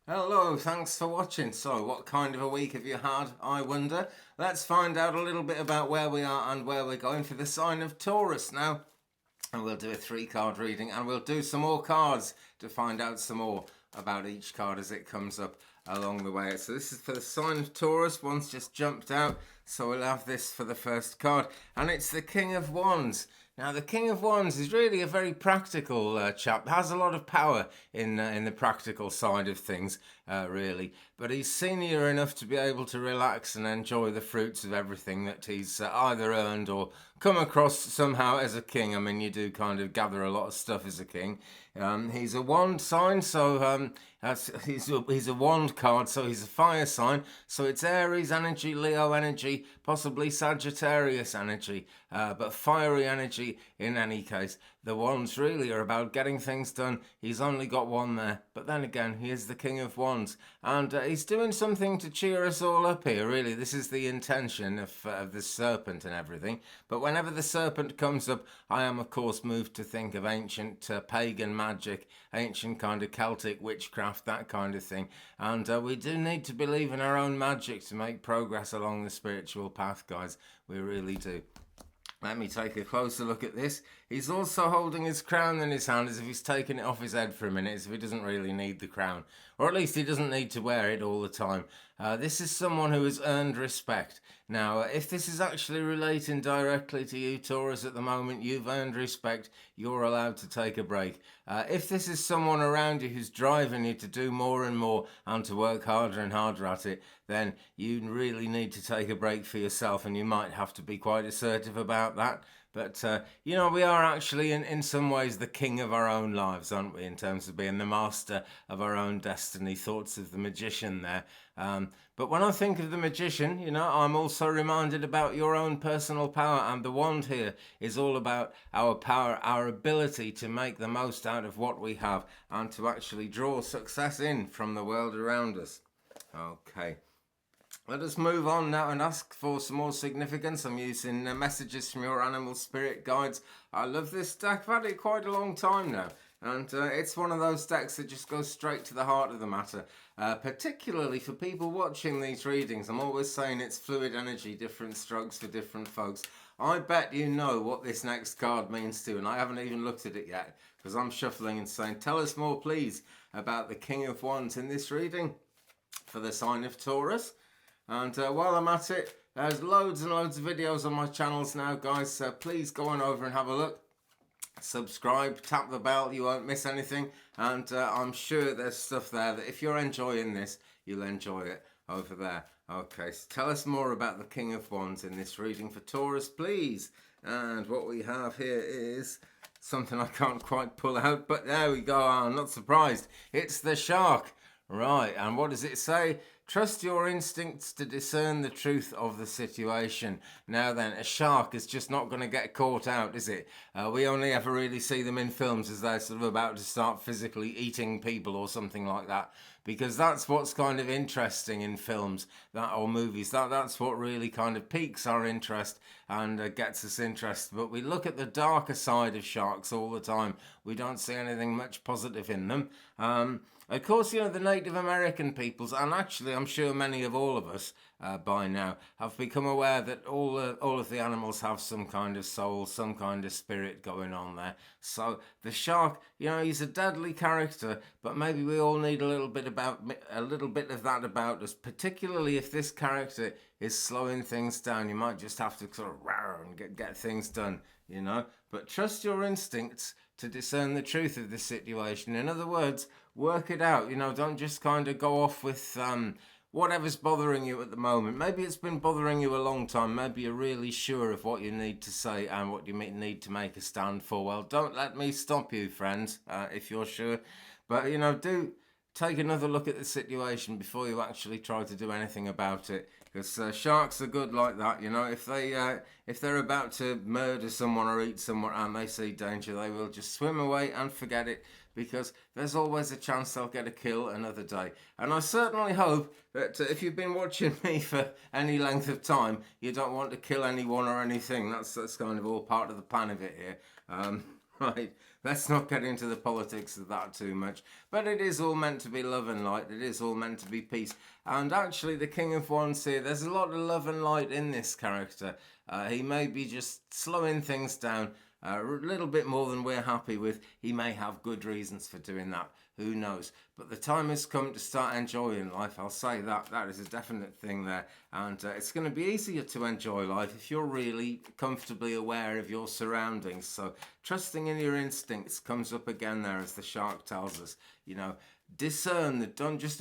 Hello, thanks for watching. So, what kind of a week have you had, I wonder? Let's find out a little bit about where we are and where we're going for the sign of Taurus now. And we'll do a 3-card reading and we'll do some more cards to find out some more about each card as it comes up along the way. So this is for the sign of Taurus. One's just jumped out, so we'll have this for the first card, and it's the King of Wands. Now, the King of Wands is really a very practical chap. Has a lot of power in the practical side of things, really. But he's senior enough to be able to relax and enjoy the fruits of everything that he's either earned or come across somehow as a king. I mean, you do kind of gather a lot of stuff as a king. He's a wand sign, so he's a wand card, so he's a fire sign. So it's Aries energy, Leo energy, possibly Sagittarius energy, but fiery energy in any case. The wands really are about getting things done. He's only got one there, but then again, he is the King of Wands, and he's doing something to cheer us all up here, really. This is the intention of the serpent and everything. But whenever the serpent comes up, I am, of course, moved to think of ancient pagan magic, ancient kind of Celtic witchcraft, that kind of thing. And we do need to believe in our own magic to make progress along the spiritual path, guys. We really do. Let me take a closer look at this. He's also holding his crown in his hand as if he's taken it off his head for a minute, as if he doesn't really need the crown. Or at least he doesn't need to wear it all the time. This is someone who has earned respect. Now, if this is actually relating directly to you, Taurus, at the moment, you've earned respect. You're allowed to take a break. If this is someone around you who's driving you to do more and more and to work harder and harder at it, then you really need to take a break for yourself, and you might have to be quite assertive about that. But, we are actually, in some ways, the king of our own lives, aren't we, in terms of being the master of our own destiny. Thoughts of the magician there. But when I think of the magician, I'm also reminded about your own personal power, and the wand here is all about our power, our ability to make the most out of what we have and to actually draw success in from the world around us. Okay. Let us move on now and ask for some more significance. I'm using messages from your animal spirit guides. I love this deck. I've had it quite a long time now. And it's one of those decks that just goes straight to the heart of the matter. Particularly for people watching these readings. I'm always saying it's fluid energy, different strokes for different folks. I bet you know what this next card means to you, and I haven't even looked at it yet because I'm shuffling and saying, tell us more, please, about the King of Wands in this reading for the sign of Taurus. And while I'm at it, there's loads and loads of videos on my channels now, guys, so please go on over and have a look. Subscribe, tap the bell, you won't miss anything, and I'm sure there's stuff there that if you're enjoying this, you'll enjoy it over there. Okay, so tell us more about the King of Wands in this reading for Taurus, please. And what we have here is something I can't quite pull out, but there we go. I'm not surprised. It's the shark. Right, and what does it say? Trust your instincts to discern the truth of the situation. Now then, a shark is just not going to get caught out, is it? We only ever really see them in films as they're sort of about to start physically eating people or something like that. Because that's what's kind of interesting in films or movies. That's what really kind of piques our interest and gets us interested. But we look at the darker side of sharks all the time. We don't see anything much positive in them. Of course, the Native American peoples, and actually I'm sure many of all of us by now, have become aware that all of the animals have some kind of soul, some kind of spirit going on there. So the shark, he's a deadly character, but maybe we all need a little bit of that about us, particularly if this character is slowing things down. You might just have to sort of roar and get things done, But trust your instincts to discern the truth of the situation. In other words, work it out. Don't just kind of go off with whatever's bothering you at the moment. Maybe it's been bothering you a long time. Maybe you're really sure of what you need to say and what you need to make a stand for. Well, don't let me stop you, friends, if you're sure. But, do take another look at the situation before you actually try to do anything about it. Because sharks are good like that, if they're about to murder someone or eat someone and they see danger, they will just swim away and forget it, because there's always a chance they'll get a kill another day. And I certainly hope that if you've been watching me for any length of time, you don't want to kill anyone or anything. That's kind of all part of the plan of it here. Right, let's not get into the politics of that too much. But it is all meant to be love and light. It is all meant to be peace. And actually, the King of Wands here, there's a lot of love and light in this character. He may be just slowing things down a little bit more than we're happy with. He may have good reasons for doing that. Who knows? But the time has come to start enjoying life. I'll say that. That is a definite thing there. And it's going to be easier to enjoy life if you're really comfortably aware of your surroundings. So trusting in your instincts comes up again there, as the shark tells us. You know, discern that. Don't just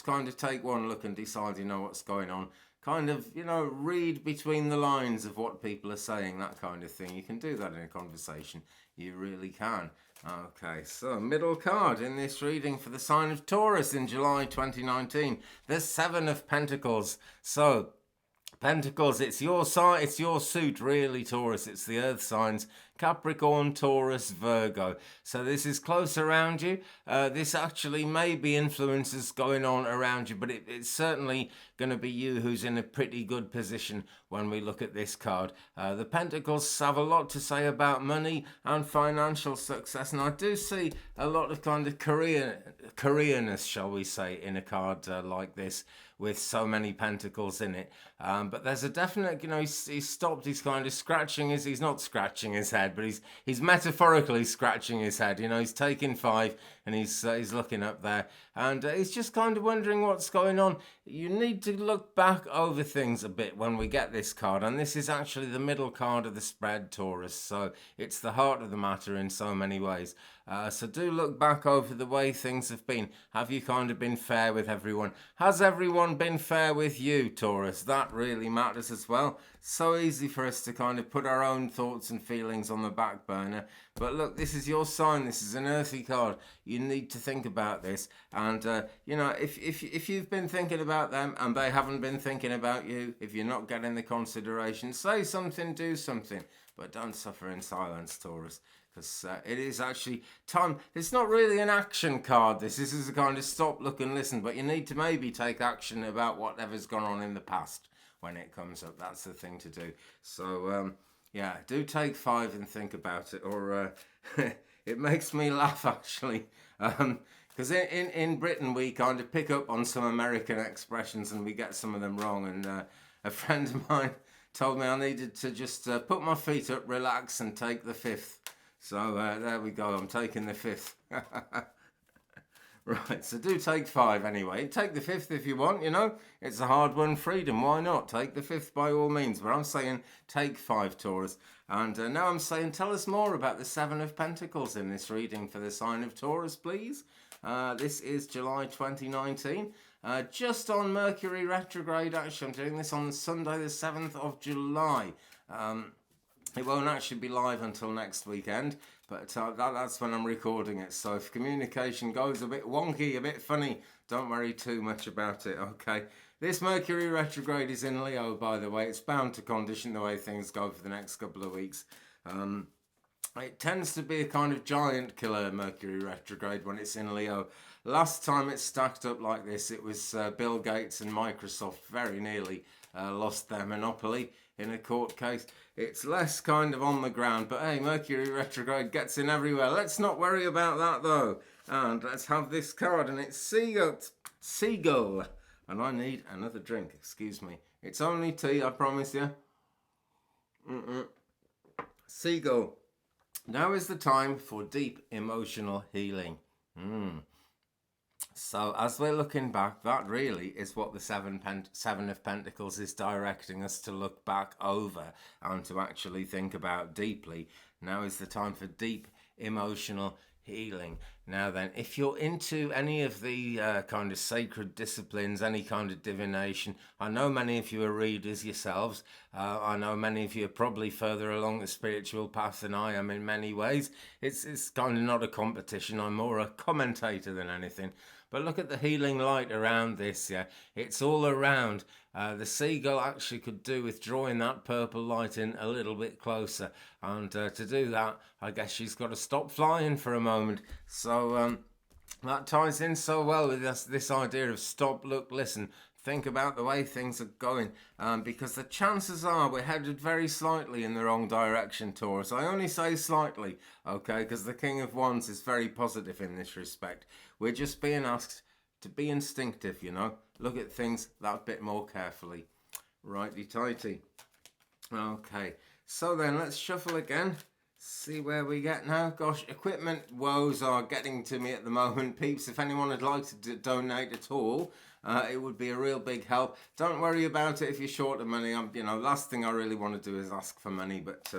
kind of take one look and decide you know what's going on. Kind of, you know, read between the lines of what people are saying, that kind of thing. You can do that in a conversation. You really can. Okay, so middle card in this reading for the sign of Taurus in July 2019. The Seven of Pentacles. So, Pentacles, it's your sign, it's your suit, really, Taurus. It's the earth signs, Capricorn, Taurus, Virgo. So this is close around you. This actually may be influences going on around you, but it's certainly going to be you who's in a pretty good position when we look at this card. The Pentacles have a lot to say about money and financial success, and I do see a lot of kind of careerness, shall we say, in a card like this, with so many pentacles in it. But there's a definite, you know, he's stopped, he's kind of scratching he's not scratching his head, but he's metaphorically scratching his head. You know, he's taking 5 and he's looking up there, and he's just kind of wondering what's going on. You need to look back over things a bit when we get this card, and this is actually the middle card of the spread, Taurus, so it's the heart of the matter in so many ways. So do look back over the way things have been. Have you kind of been fair with everyone? Has everyone been fair with you, Taurus? That really matters as well. So easy for us to kind of put our own thoughts and feelings on the back burner. But look, this is your sign. This is an earthy card. You need to think about this. And, you know, if you've been thinking about them and they haven't been thinking about you, if you're not getting the consideration, say something, do something. But don't suffer in silence, Taurus. Because it is actually time. It's not really an action card. This is a kind of stop, look and listen. But you need to maybe take action about whatever's gone on in the past when it comes up. That's the thing to do. So, yeah, do take 5 and think about it. Or it makes me laugh, actually. Because in Britain, we kind of pick up on some American expressions and we get some of them wrong. And a friend of mine told me I needed to just put my feet up, relax, and take the 5th. So there we go, I'm taking the 5th. Right, so do take 5 anyway. Take the 5th if you want, you know. It's a hard-won freedom, why not? Take the 5th by all means. But I'm saying take 5, Taurus. And now I'm saying tell us more about the 7 of Pentacles in this reading for the sign of Taurus, please. This is July 2019. Just on Mercury retrograde, actually. I'm doing this on Sunday the 7th of July. It won't actually be live until next weekend, but that's when I'm recording it. So if communication goes a bit wonky, a bit funny, don't worry too much about it, okay? This Mercury retrograde is in Leo, by the way. It's bound to condition the way things go for the next couple of weeks. It tends to be a kind of giant killer, Mercury retrograde, when it's in Leo. Last time it stacked up like this, it was Bill Gates and Microsoft very nearly lost their monopoly in a court case. It's less kind of on the ground, but hey, Mercury retrograde gets in everywhere. Let's not worry about that though. And let's have this card, and it's Seagull. And I need another drink, excuse me. It's only tea, I promise you. Seagull. Now is the time for deep emotional healing. So as we're looking back, that really is what the Seven of Pentacles is directing us to look back over and to actually think about deeply. Now is the time for deep emotional healing. Now then, if you're into any of the kind of sacred disciplines, any kind of divination, I know many of you are readers yourselves. I know many of you are probably further along the spiritual path than I am in many ways. It's kind of not a competition. I'm more a commentator than anything. But look at the healing light around this, yeah. It's all around. The seagull actually could do with drawing that purple light in a little bit closer. And to do that, I guess she's got to stop flying for a moment. So that ties in so well with this idea of stop, look, listen. think about the way things are going, because the chances are we're headed very slightly in the wrong direction, Taurus. I only say slightly, okay, because the King of Wands is very positive in this respect. We're just being asked to be instinctive, you know, look at things that bit more carefully. Righty-tighty. Okay, so then let's shuffle again. See where we get now. Gosh, equipment woes are getting to me at the moment, peeps. If anyone would like to donate at all, it would be a real big help. Don't worry about it if you're short of money. Last thing I really want to do is ask for money. But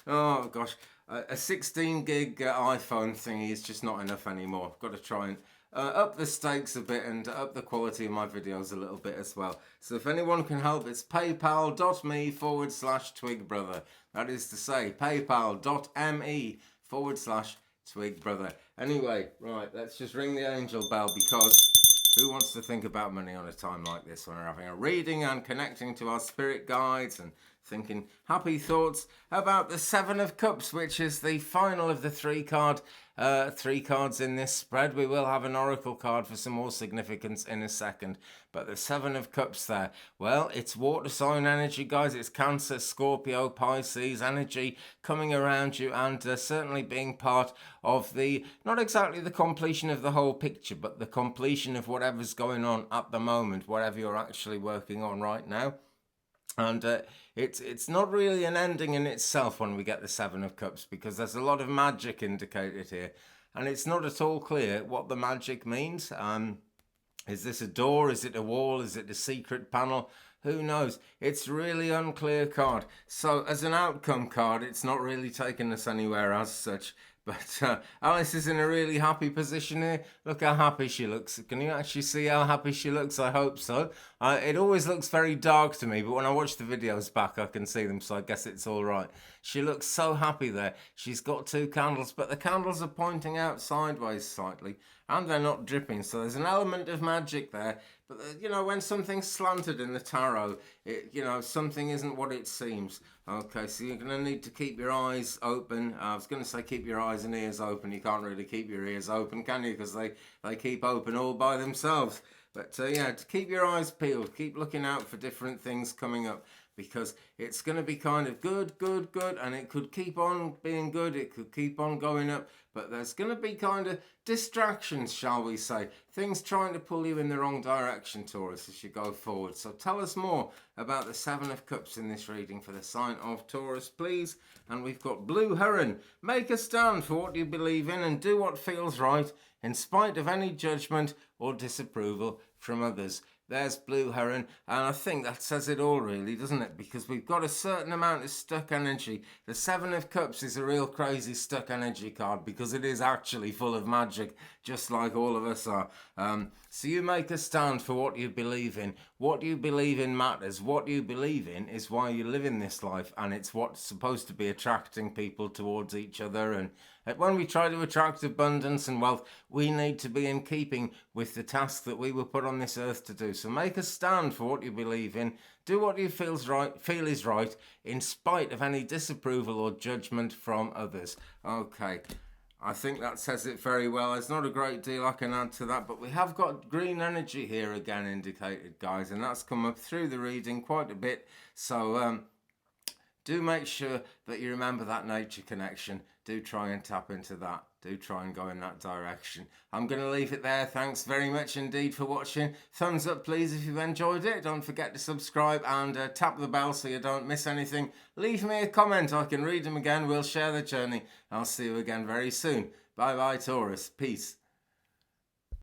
oh gosh, a 16 gig iPhone thingy is just not enough anymore. I've got to try and up the stakes a bit and up the quality of my videos a little bit as well. So if anyone can help, it's paypal.me/twigbrother. That is to say, paypal.me/twigbrother. Anyway, right, let's just ring the angel bell, because who wants to think about money on a time like this when we're having a reading and connecting to our spirit guides and thinking happy thoughts about the Seven of Cups, which is the final of the three cards in this spread. We will have an oracle card for some more significance in a second, but the Seven of Cups there, well, it's water sign energy, guys. It's Cancer, Scorpio, Pisces energy coming around you, and certainly being part of the, not exactly the completion of the whole picture, but the completion of whatever's going on at the moment, whatever you're actually working on right now. And it's not really an ending in itself when we get the Seven of Cups, because there's a lot of magic indicated here, and it's not at all clear what the magic means. Is this a door? Is it a wall? Is it a secret panel? Who knows? It's really unclear card. So as an outcome card, it's not really taking us anywhere as such. But Alice is in a really happy position here. Look how happy she looks. Can you actually see how happy she looks? I hope so. It always looks very dark to me, but when I watch the videos back, I can see them, so I guess it's all right. She looks so happy there. She's got two candles, but the candles are pointing out sideways slightly, and they're not dripping, so there's an element of magic there. But, when something's slanted in the tarot, something isn't what it seems. Okay, so you're going to need to keep your eyes open. I was going to say keep your eyes and ears open. You can't really keep your ears open, can you? Because they keep open all by themselves. But, to keep your eyes peeled. Keep looking out for different things coming up, because it's going to be kind of good, and it could keep on being good, it could keep on going up, but there's going to be kind of distractions, shall we say, things trying to pull you in the wrong direction, Taurus, as you go forward. So tell us more about the Seven of Cups in this reading for the sign of Taurus, please. And we've got Blue Heron. Make a stand for what you believe in and do what feels right, in spite of any judgment or disapproval from others. There's Blue Heron, and I think that says it all, really, doesn't it? Because we've got a certain amount of stuck energy. The Seven of Cups is a real crazy stuck energy card, because it is actually full of magic, just like all of us are. So you make a stand for what you believe in. What you believe in matters. What you believe in is why you live in this life, and it's what's supposed to be attracting people towards each other. And when we try to attract abundance and wealth, we need to be in keeping with the task that we were put on this earth to do. So make a stand for what you believe in. Do what you feel is right, in spite of any disapproval or judgment from others. Okay, I think that says it very well. There's not a great deal I can add to that, but we have got green energy here again indicated, guys, and that's come up through the reading quite a bit. So do make sure that you remember that nature connection. Do try and tap into that. Do try and go in that direction. I'm going to leave it there. Thanks very much indeed for watching. Thumbs up, please, if you've enjoyed it. Don't forget to subscribe and tap the bell so you don't miss anything. Leave me a comment. I can read them again. We'll share the journey. I'll see you again very soon. Bye-bye, Taurus. Peace.